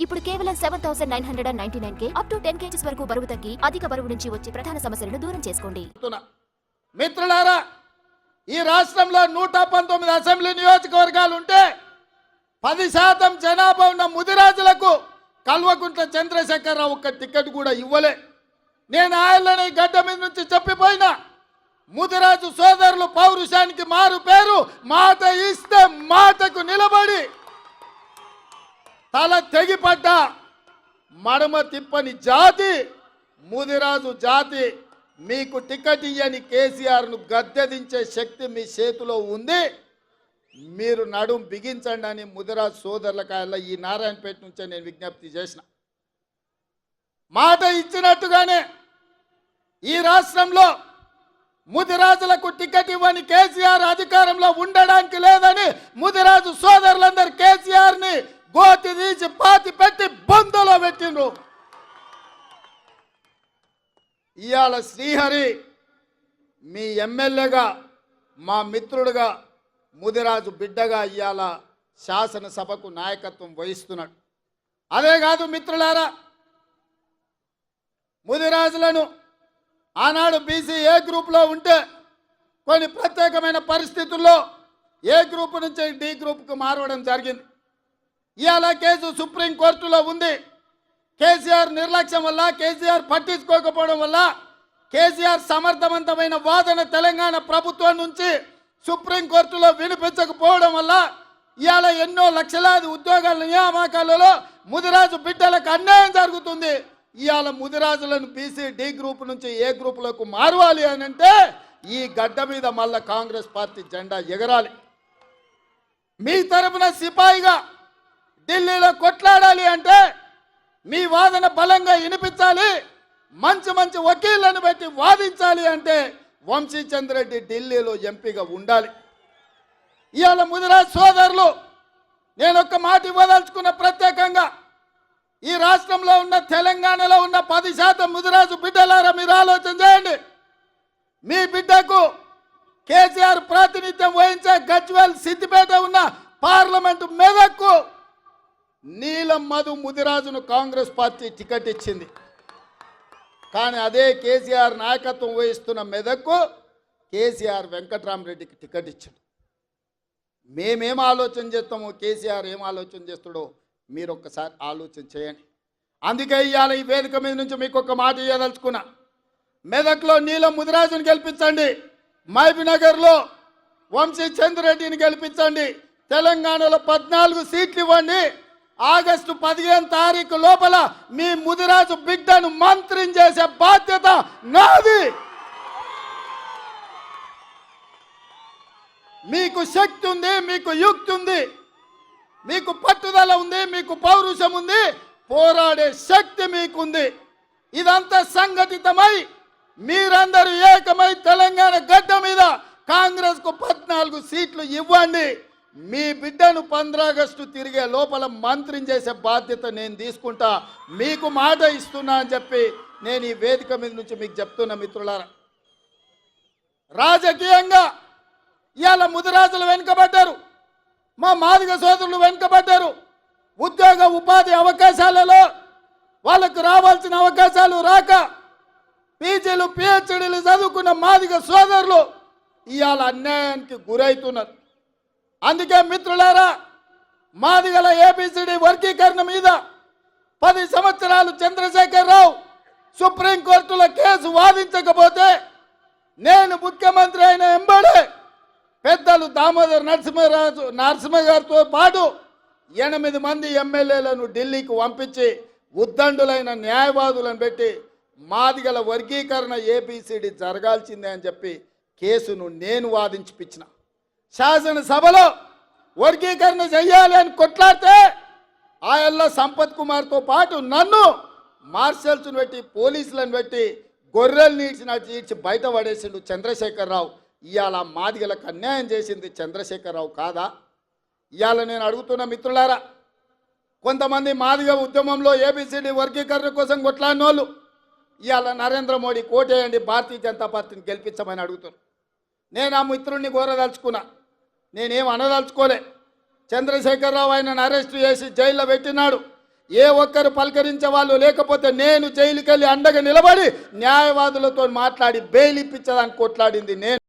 ఇప్పుడు కేవలం 7,999 up to 10 kgs వరకు బరువు తగ్గి అధిక బరువు నుంచి వచ్చే ప్రధాన సమస్యలను దూరం చేసుకోండి. మిత్రులారా, ఈ రాష్ట్రంలో 119 అసెంబ్లీ నియోజకవర్గాలు ఉంటే 10% జనాభా ఉన్న ముదిరాజులకు కల్వకుంట్ల చంద్రశేఖరరావు ఒక్క టికెట్ కూడా ఇవ్వలే. నేను ఆయనని గడ్డ మీద నుంచి చెప్పిపోయినా, ముదిరాజు సోదరులు పౌరుషానికి మారు పేరు, మాట ఇస్తే మాటకు నిలబడి తల తెగిపడ్డ మడమ తిప్పని జాతి ముదిరాజు జాతి. మీకు టికెట్ ఇయ్యని కేసీఆర్ను గద్దెదించే శక్తి మీ చేతిలో ఉంది. మీరు నడుం బిగించండి అని ముదిరాజు సోదరులకాయల ఈ నారాయణపేట నుంచే నేను విజ్ఞప్తి చేసిన. మాట ఇచ్చినట్టుగానే ఈ రాష్ట్రంలో ముదిరాజులకు టికెట్ ఇవ్వని కేసీఆర్ అధికారంలో ఉండడానికి లేదని ముదిరాజు సోదరులందరూ కేసీఆర్ని గోతి తీసి పాతి పెట్టి బొందలో పెట్టిండ్రు. ఇవాళ శ్రీహరి మీ ఎమ్మెల్యేగా, మా మిత్రుడుగా, ముదిరాజు బిడ్డగా ఇవాళ శాసనసభకు నాయకత్వం వహిస్తున్నాడు. అదే కాదు మిత్రులారా, ముదిరాజులను ఆనాడు బీసీ ఏ గ్రూప్లో ఉంటే కొన్ని ప్రత్యేకమైన పరిస్థితుల్లో ఏ గ్రూప్ నుంచి డి గ్రూప్కు మారవడం జరిగింది. ఇవాళ కేసు సుప్రీంకోర్టులో ఉంది. కేసీఆర్ నిర్లక్ష్యం వల్ల, కేసీఆర్ పట్టించుకోకపోవడం వల్ల, కేసీఆర్ సమర్థవంతమైన వాదన తెలంగాణ ప్రభుత్వం నుంచి సుప్రీంకోర్టులో వినిపించకపోవడం వల్ల ఇవాళ ఎన్నో లక్షలాది ఉద్యోగాల నియామకాలలో ముదిరాజు బిడ్డలకు అన్యాయం జరుగుతుంది. ఇవాళ ముదిరాజులను బీసీ డి గ్రూప్ నుంచి ఏ గ్రూపులకు మారవాలి అని అంటే ఈ గడ్డ మీద మళ్ళా కాంగ్రెస్ పార్టీ జెండా ఎగరాలి. మీ తరపున సిపాయిగా ఢిల్లీలో కొట్లాడాలి అంటే మీ వాదన బలంగా వినిపించాలి. మంచి మంచి వకీళ్లను పెట్టి వాదించాలి అంటే వంశీచంద్రెడ్డి ఢిల్లీలో ఎంపీగా ఉండాలి. ఇవాళ ముదిరాజ్ సోదరులు, నేను ఒక్క మాట ఇవ్వదలుచుకున్న ప్రత్యేకంగా ఈ రాష్ట్రంలో ఉన్న, తెలంగాణలో ఉన్న 10% ముదిరాజు బిడ్డలారా, మీరు ఆలోచన చేయండి. మీ బిడ్డకు కేసీఆర్ ప్రాతినిధ్యం వహించే గజ్వేల్, సిద్దిపేట ఉన్న పార్లమెంటు మెదక్కు నీలం మధు ముదిరాజును కాంగ్రెస్ పార్టీ టికెట్ ఇచ్చింది. కానీ అదే కేసీఆర్ నాయకత్వం వహిస్తున్న మెదక్కు కేసీఆర్ వెంకట్రామరెడ్డికి టికెట్ ఇచ్చాడు. మేమేం ఆలోచన చేస్తామో, కేసీఆర్ ఏం ఆలోచన చేస్తాడో మీరు ఒక్కసారి ఆలోచన చేయండి. అందుకే ఇవాళ ఈ వేదిక మీద నుంచి మీకు ఒక మాట ఇవ్వదలుచుకున్నా. మెదక్లో నీలం ముదిరాజుని గెలిపించండి, మహబూబ్నగర్లో వంశీ చంద్రెడ్డిని గెలిపించండి, తెలంగాణలో 14 సీట్లు ఇవ్వండి. ఆగస్టు 15 తారీఖు లోపల మీ ముదిరాజు బిడ్డను మంత్రిని చేసే బాధ్యత నాది. మీకు శక్తి ఉంది, మీకు యుక్తి ఉంది, మీకు పట్టుదల ఉంది, మీకు పౌరుషం ఉంది, పోరాడే శక్తి మీకుంది. ఇదంతా సంఘటితమై మీరందరూ ఏకమై తెలంగాణ గడ్డ మీద కాంగ్రెస్కు 14 సీట్లు ఇవ్వండి. మీ బిడ్డను 15 ఆగస్టు తిరిగే లోపల మంత్రిని చేసే బాధ్యత నేను తీసుకుంటా. మీకు మాట ఇస్తున్నా అని చెప్పి నేను ఈ వేదిక మీద నుంచి మీకు చెప్తున్నా. మిత్రులారా, రాజకీయంగా ఇవాళ ముదిరాజులు వెనుకబడ్డారు, మా మాదిగ సోదరులు వెనుకబడ్డారు. ఉద్యోగ ఉపాధి అవకాశాలలో వాళ్ళకు రావాల్సిన అవకాశాలు రాక పీజీలు, పిహెచ్డీలు చదువుకున్న మాదిగ సోదరులు ఇవాళ అన్యాయానికి గురవుతున్నారు. అందుకే మిత్రులారా, మాదిగల ఏబిసిడి వర్గీకరణ మీద 10 సంవత్సరాలు చంద్రశేఖరరావు సుప్రీంకోర్టులో కేసు వాదించకపోతే నేను ముఖ్యమంత్రి అయిన ఎంబడే పెద్దలు దామోదర్ నరసింహ గారితో పాటు 8 మంది ఎమ్మెల్యేలను ఢిల్లీకి పంపించి ఉద్దండులైన న్యాయవాదులను పెట్టి మాదిగల వర్గీకరణ ఏబిసిడి జరగాల్సిందే అని చెప్పి కేసును నేను వాదించిపించిన. శాసనసభలో వర్గీకరణ చెయ్యాలి అని కొట్లాడితే ఆయల్లో సంపత్ కుమార్తో పాటు నన్ను మార్షల్స్ను పెట్టి, పోలీసులను పెట్టి గొర్రెలు నీడ్చినట్టు ఈడ్చి బయట పడేసిండు చంద్రశేఖరరావు. ఇవాళ మాదిగలకు అన్యాయం చేసింది చంద్రశేఖరరావు కాదా? ఇవాళ నేను అడుగుతున్న మిత్రులారా, కొంతమంది మాదిగ ఉద్యమంలో ఏబిసిడి వర్గీకరణ కోసం కొట్లాడిన వాళ్ళు ఇవాళ నరేంద్ర మోడీ కోటేయండి, భారతీయ జనతా పార్టీని గెలిపించమని అడుగుతారు. నేను ఆ మిత్రుడిని కోరదలుచుకున్నా, నేనేం అనదలుచుకోలే. చంద్రశేఖరరావు ఆయనను అరెస్టు చేసి జైల్లో పెట్టినాడు. ఏ ఒక్కరు పలకరించే వాళ్ళు లేకపోతే నేను జైలుకెళ్ళి అండగా నిలబడి న్యాయవాదులతో మాట్లాడి బెయిల్ ఇప్పించడానికి కొట్లాడింది నేను.